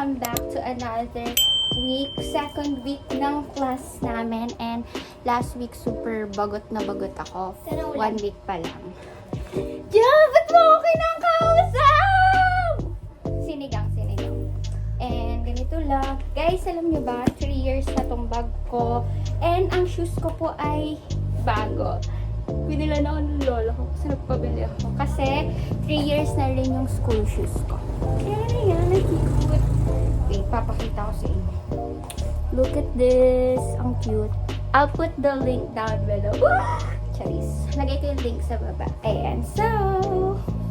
welcome back to another week, second week ng class namin. And last week, super bagot na bagot ako. 1 week pa lang. Yeah, ba't mo ako kinakausap? Sinigang. And ganito lang. Guys, alam nyo ba, 3 years na tong bag ko. And ang shoes ko po ay bago. Binila na ako ng lola ko kasi nagpabili ako. Kasi 3 years na rin yung school shoes ko. Kaya yan, cute. Wait, papakita ko sa inyo. Look at this. Ang cute. I'll put the link down below. Charis. Lagay ko yung link sa baba. Ayan. So,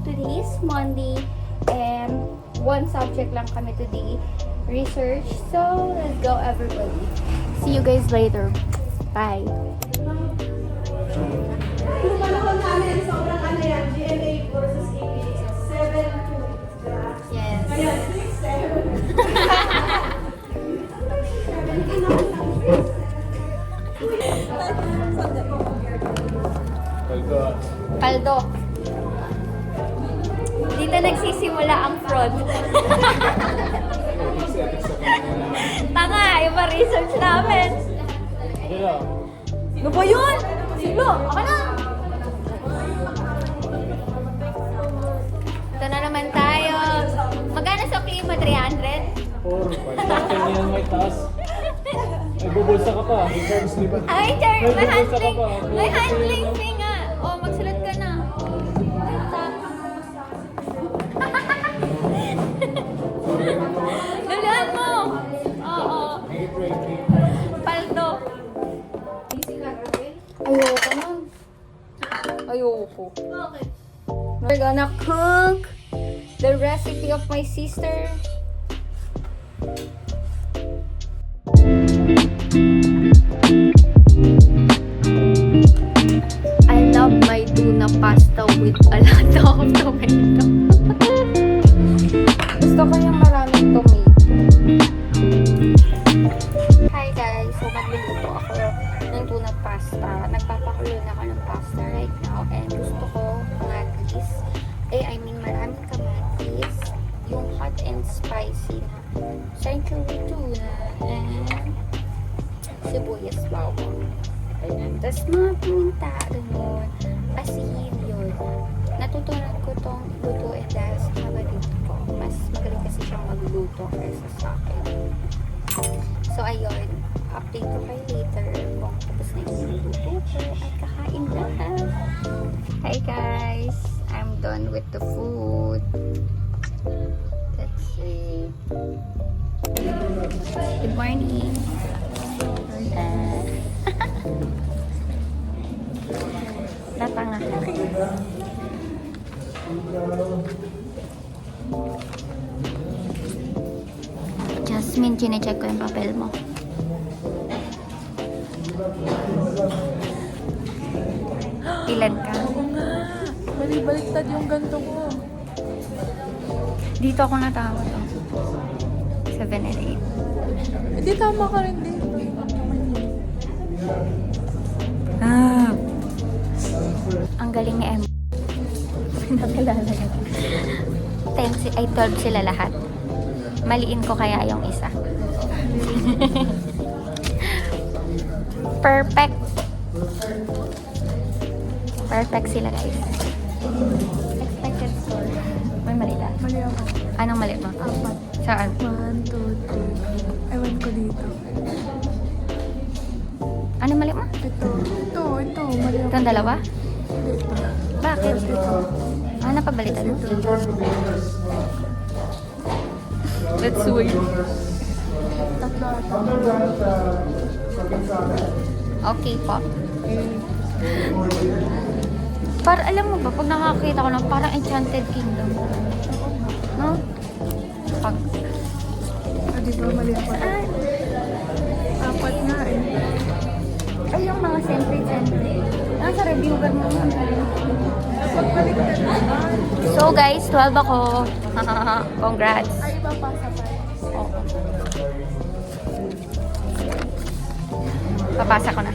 today is Monday. And one subject lang kami today. Research. So, let's go everybody. See you guys later. Bye. Yung panahon namin, sobrang ano yan, GMA versus APA. 7-2. Yes. Ngayon, 6-7. Paldo. Dito nagsisimula ang fraud. Tanga, yung research namin. Ano ba yun? Silo, ako na! Ito na naman tayo. Magkano sa klima? 300? 4, 5. Yan may taas. May bubulsa ka pa. Ay, Char! May May bulsa ka handling! pa. May handling fee nga! O, magsulat ka na. Galaan mo! Oo. Paldo. Ayoko na. Ayoko. Okay. We're gonna cook the recipe of my sister. I love my tuna pasta with a lot of tomato. Gusto ko yung maraming tomato. Hi guys, so magluluto ako ng tuna pasta. Nagpapakulo na ako ng pasta right now and gusto ko kamatis. Maraming kamatis. Yung hot and spicy na century tuna and sibuyas bawang. Ayan. Tapos mga paminta, gano'n. Asin yun. Natutunan ko tong lutuin dahil sa kapatid ko. Mas magaling kasi siyang magluto kaysa sa akin. So, ayun. Update ko kayo later kung tapos na yung luto ko at kakain na. Hi guys! I'm done with the food. Let's see. Good morning! Datang na. Jasmine, chinecheck ko yung papel mo. Ilan ka? Oo nga. Balik-baliktad yung ganito ko. Dito ako natawa to. 7 and 8. Hindi tama ka rin dito. Ah. Ang galing ni Emma. Nakilala niya. Thanks, ay 12 sila lahat. Maliin ko kaya yung isa. Perfect. Perfect sila guys. Expected score. May mali na. Mali ako. Anong mali mo? 4. Saan? 1, 2, 3. Ewan ko dito. Anong mali mo? Ito. Mali ako. Itong dalawa? Dito. Bakit? Ito. Ah, napabalitan mo? Ito. That's weird. Tatlo ata. Okay po. Para alam mo ba, pag nakakita ko ng parang Enchanted Kingdom. No? Pag... Ah, di ba mali ako? Saan? 4 nga eh. Ay, yung mga sentry. Nasa reviewer mo. Pagbaliktad naman. So guys, 12 ako. Congrats. Ay, iba pa sa Oo. Papasa ko na.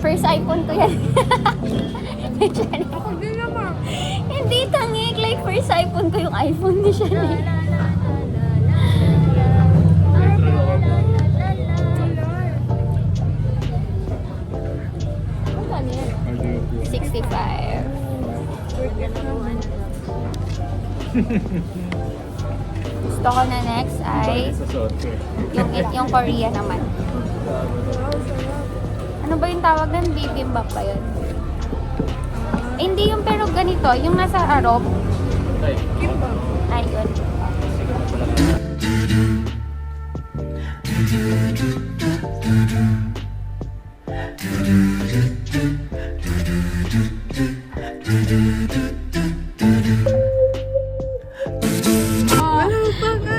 First iPhone ko yan. Hindi tangik. Like first iPhone ko yung iPhone ni Shani. Ano yan? 65. Gusto ko na next ay Sa suot ko. yung Korea naman. Ano ba yung tawag ng bibimbap ba yun? Eh, hindi yung pero ganito, yung nasa arop. Ay, Ay, yun.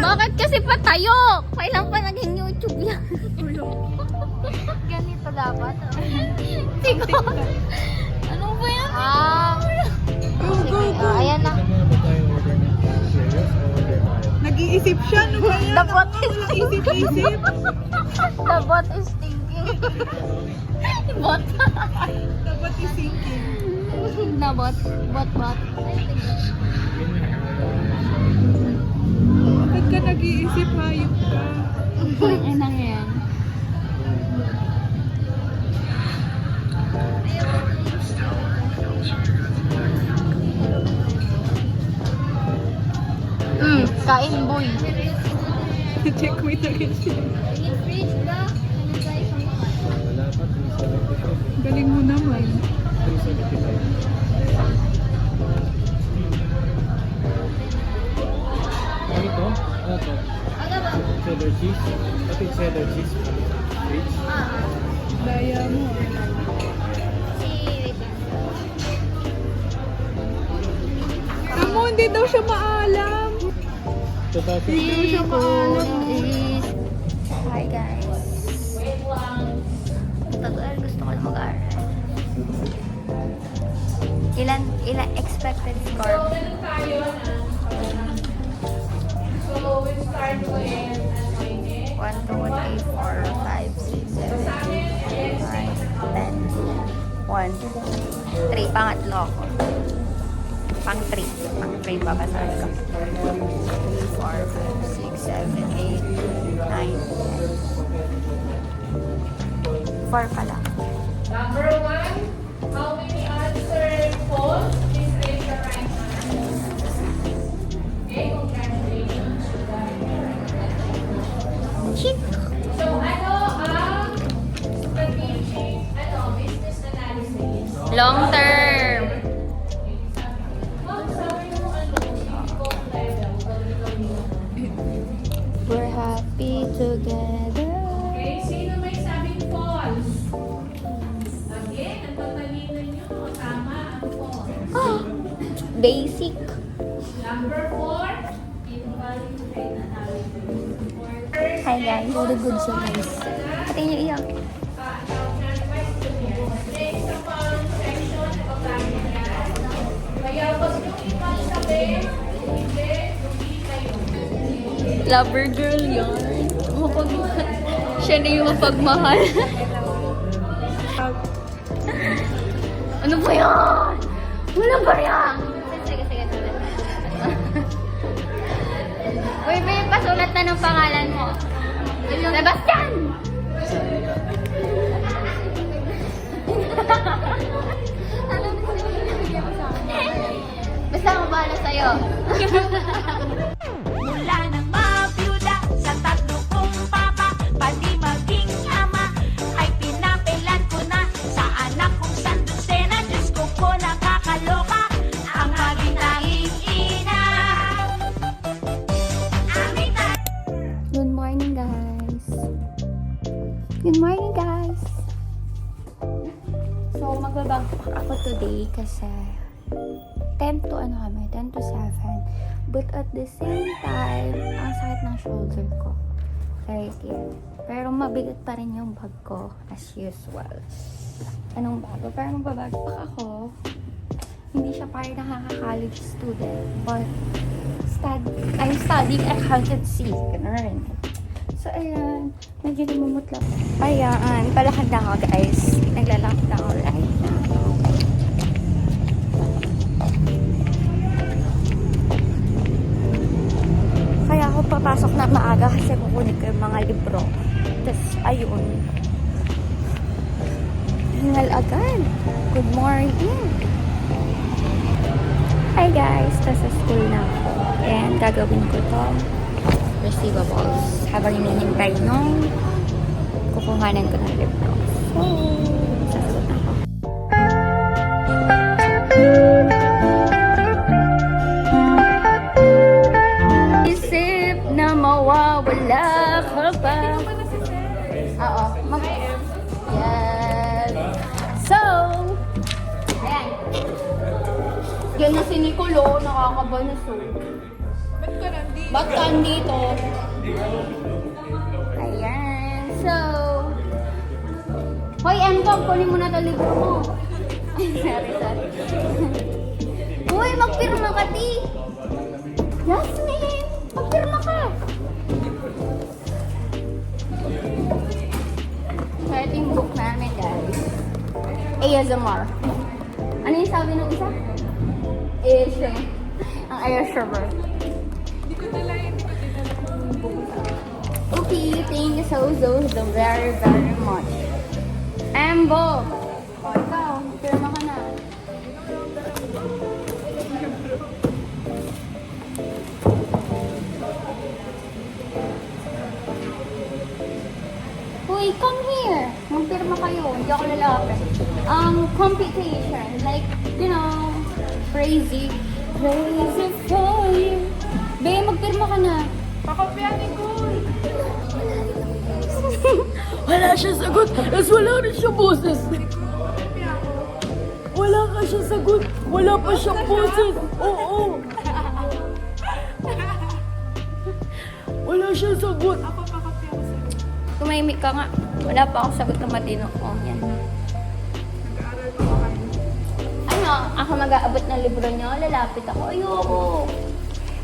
Bakit kasi patayo? Kailan pa naging YouTube yan? Ganito dapat. Tigo. Ano ba yan? Sige, ayan na. ano ba tayo order ng serious o order tayo? Nag-iisip siya, ano ba yan? The bot is Walang isip-isip. The bot is thinking. Bot. Dapat isingkin. Na bot. Bot. Bakit ka nag-iisip, hayop ka? Ay, nang yan. Kain boy. Checkmate agad siya. Wala pa, 375. Galing mo naman. 375. Ano ito? Ano ito? Cheddar cheese? Pati cheddar cheese. Rich. Daya mo. Tamo, hindi daw siya maalam. Ito tayo. Hindi daw siya maalam. Hi guys. Tagal, gusto ko na mag-aaral. Ilan expected score? So, we start with 1, 2, 3, 4, 5, 6, 7, 8, 9, 10, 1, 3, pangatlo ako. Pang 3 babasahin ko. 3, 4, 5, 6, 7, 8, 9, 10. 4 pala. number 1. How many answer false? Please raise your right hand. Okay, congratulations. Chick! So, ano ang strategic, business analysis? Long term. We're happy together. Okay, sino may sabing false? Again, ang tatalino nyo, tama ang false. Ah, basic. Number 4, invalid analysis. Hi guys, very good siya guys. Pati niyo iyak. Next naman, section, nagpapagin yan. Kaya, pag yung iba sabi, hindi, hindi kayo. Lover girl yun. Mapagmahal. Siya na yung mapagmahal. Ano ba yan? Wala ba yan? Sige. Uy, may pasulat na ng pangalan mo. Sebastian! Basta ako bahala sa'yo. Mula nang mabiyuda sa tatlo kong papa, pati maging ama, ay pinapilan ko na sa anak kong sandusena. Diyos ko po nakakaloka, ang magintahing ina. Good morning, guys. Good morning, guys. So, magbabackpack ako today kasi 10 to 7. But at the same time, ang sakit ng shoulder ko. Right here. Pero mabigat pa rin yung bag ko as usual. Anong bago? Pero magbabackpack ako. Hindi siya parang nakaka-college student. But I'm studying accountancy. Ganun. So, ayan. Medyo namumutla pa. Ayan. Palakad na ako, guys. Naglalakad na ako right now. Kaya ako papasok na maaga kasi kukunin ko yung mga libro. Tapos, ayun. Hingal agad. Good morning. Hi guys, nasa school na ako. And gagawin ko to receivables. Habang hinihintay nung kukuhanan ko ng libro. So, sasagot na ako. Isip na mawawala ka pa. Oo. Yes. So, ayan. Yan na si Nicolo, nakakabanuso. Ba't ka nandito? Ayan. So, hoy, Empog, kunin mo na ito libro mo. Sorry. Uy, magpirma ka, Ti. Yasmin, magpirma ka. So, ito yung book namin, guys. ASMR. Ano yung sabi ng isa? ASMR. Ang ASMR. Okay, thank you so very, very much. Ambo! O, ikaw, pirma ka na. Uy, come here. Magpirma kayo. Hindi ako lalapit. Computation. Like, you know, crazy. Crazy for you. Be, magpirma ka na. Pakopyanin ko. Wala siya sagot, as wala rin siya boses. Wala ka siya sagot, wala pa siya boses. Oo. Wala siya sagot. Ako pakopya ko sa'yo. Tumahimik ka nga. Wala pa akong sagot na matino. Oh, yan. Nag-aaral ko pa kayo. Ano? Ako mag-aabot ng libro niyo. Lalapit ako. Ayoko.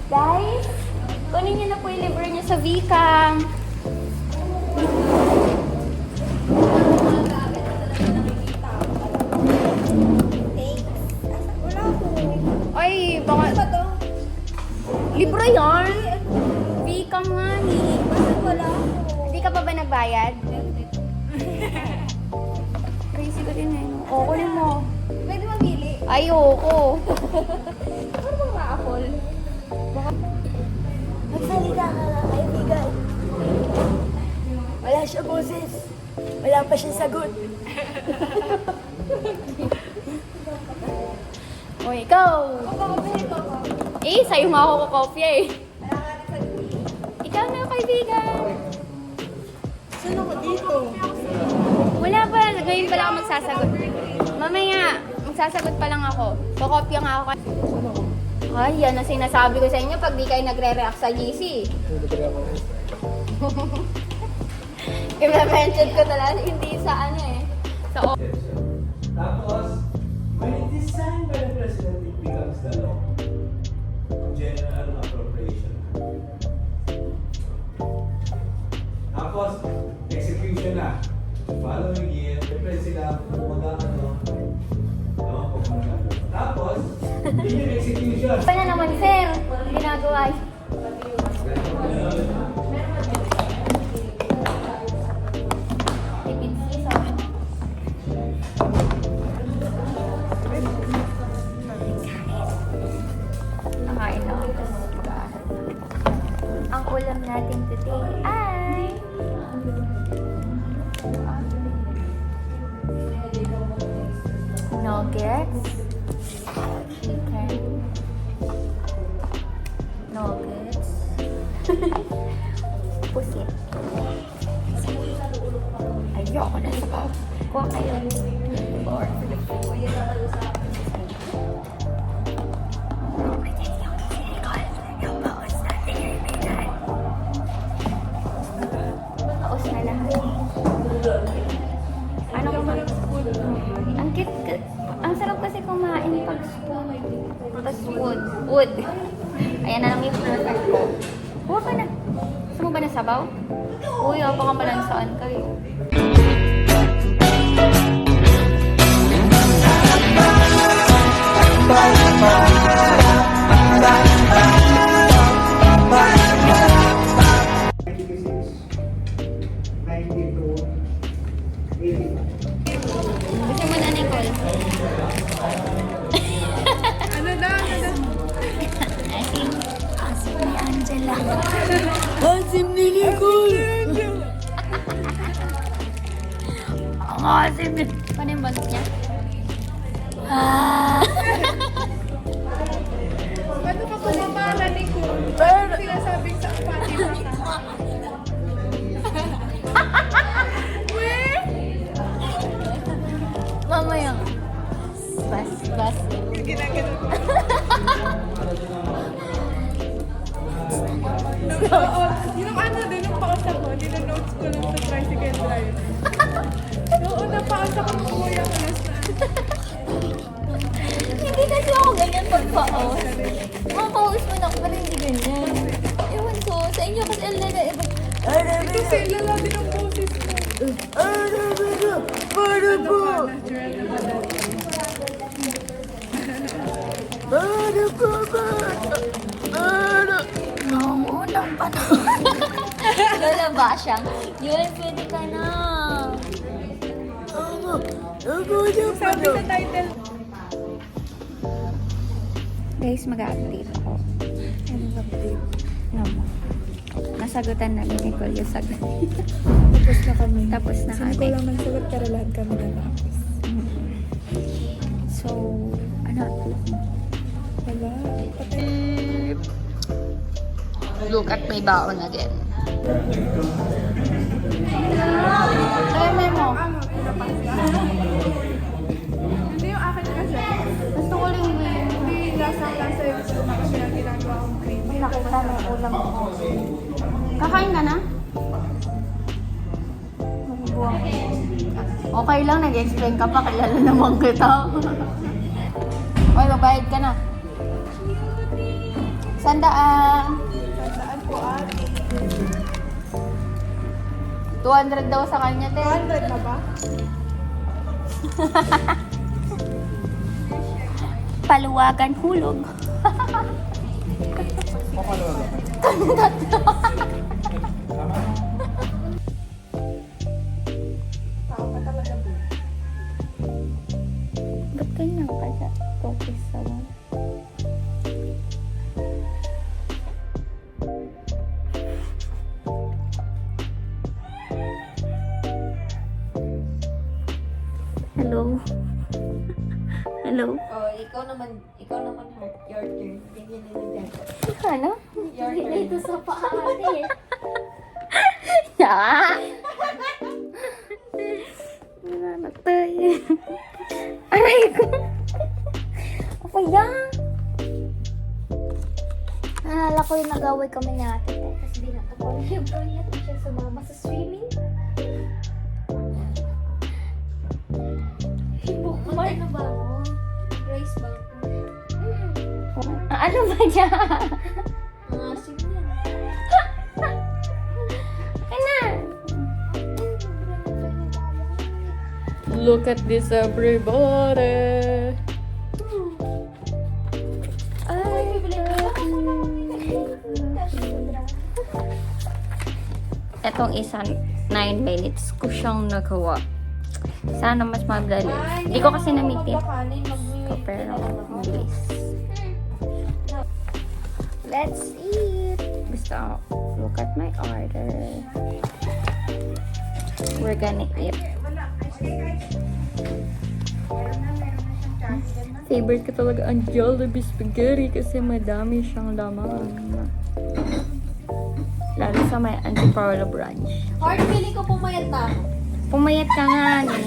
Guys, kunin niyo na po yung libro niyo sa Vika. Ay, baka... Libro yarn? Vika nga ni. Bakit wala ako? Hindi ka pa ba nagbayad? Crazy ko din eh. O, kunin mo. Pwede mamili. Ayoko. Ano bang raffle? Magsalita ka nga, kaibigan. Wala siya boses. Wala pa siya sagot. O, ikaw. Eh, sa'yo mo ako kakopya eh. Ikaw na, kaibigan. Saan ako dito? Wala pa. Ngayon pala ako magsasagot. Mamaya, magsasagot pa lang ako. Kakopya nga ako. Ay, yan ang sinasabi ko sa inyo pag di kayo nagre-react sa GC. I-mention ko talaga, hindi sa ano eh. Sa Tapos, when it is signed by the President, it becomes the law. General Appropriation Act. Tapos, execution na. Following year, siyempre sila mag-ano, no? Tapos, yun yung execution. Ano naman, sir? Ginagawa. Tipid season. Nakain na ako. Ang ulam natin today ay nuggets. Okay. Nuggets. Pusit. Ayoko na sa kuha kayo. Or, Paus na lahat. Ano ka ang cute. Ang sarap kasi kumain pag spoon. Tapos wood. Ayan na lang yung perfect ko. Huwag ka na. Gusto mo ba na sabaw? Uy, baka malansaan kayo. Gusto mo na, Nicole? Ano na? Asim ni Angela. Asim ni Nicole. Ang asim ni... Paano yung bantot niya? Ano ka pumamala, Nicole? Pero sinasabing sa Fatima ka. Mamaya. Bas. Oo, yung ano din, yung paos ako, nilanotes ko lang sa tricycle drive. Oo, napaos ako ng kuya ko na sa... Hindi kasi ako ganyan pagpaos. Makapaos mo na ako, pero hindi ganyan. Ewan ko, sa inyo kasi alam na iba. Ito sila lang din ang boses ko. Para po. Natural na madali. Para po ba? Para. Noong unang panahon. Lola ba siyang? Yun, pwede ka na. Ako na pa Sabi sa title, Guys, mag-update ako. Anong update? Naman. Nasagutan namin ni Nicole yung sagot. Tapos na kami. Tapos na Si kami. Nicole lang nagsagot pero lahat kami na tapos. So, ano? Wala. Patay. Look at my baon again. Ay, memo. hindi yung akin kasi. Gusto ko lang yung Hindi lasang-lasa yung sumak siya ginagawa kong cream. nakita ng ulam ko. Kakain ka na? Buwang. Okay lang, nag-explain ka pa. Kilala naman kita. Oy, mabayad ka na. Sandaan. Saan po ate? 200 daw sa kanya, te. 100 na ba? Paluwagan hulog. Tao pa talaga po. Ba't ganyan ka sa focus sa one? Hello? Hello? Oh, ikaw naman heart, your turn. Ganyan na din. Ano? Your turn. Dito sa paate. Ya! Nananatay. Aray ko. Apa yan? Naalala ko yung nag-away kami ni ate. Tapos binatupan niya. Brilliant siya sumama sa swimming. Bookmark na ba ako? Race ba? Ano ba niya? Mga sige. Ano? Look at this everybody. Ay, etong isa 9 minutes ko siyang nagawa. Sana mas madali. Hindi ko kasi na-meeting. Pero, mabilis. Let's eat! Basta, look at my order. We're gonna eat. Favorite ko talaga ang Jollibee spaghetti kasi madami siyang laman. Lalo sa may Antipolo branch. Heart, feeling ko pumayat na ako. Pumayat ka nga, ni.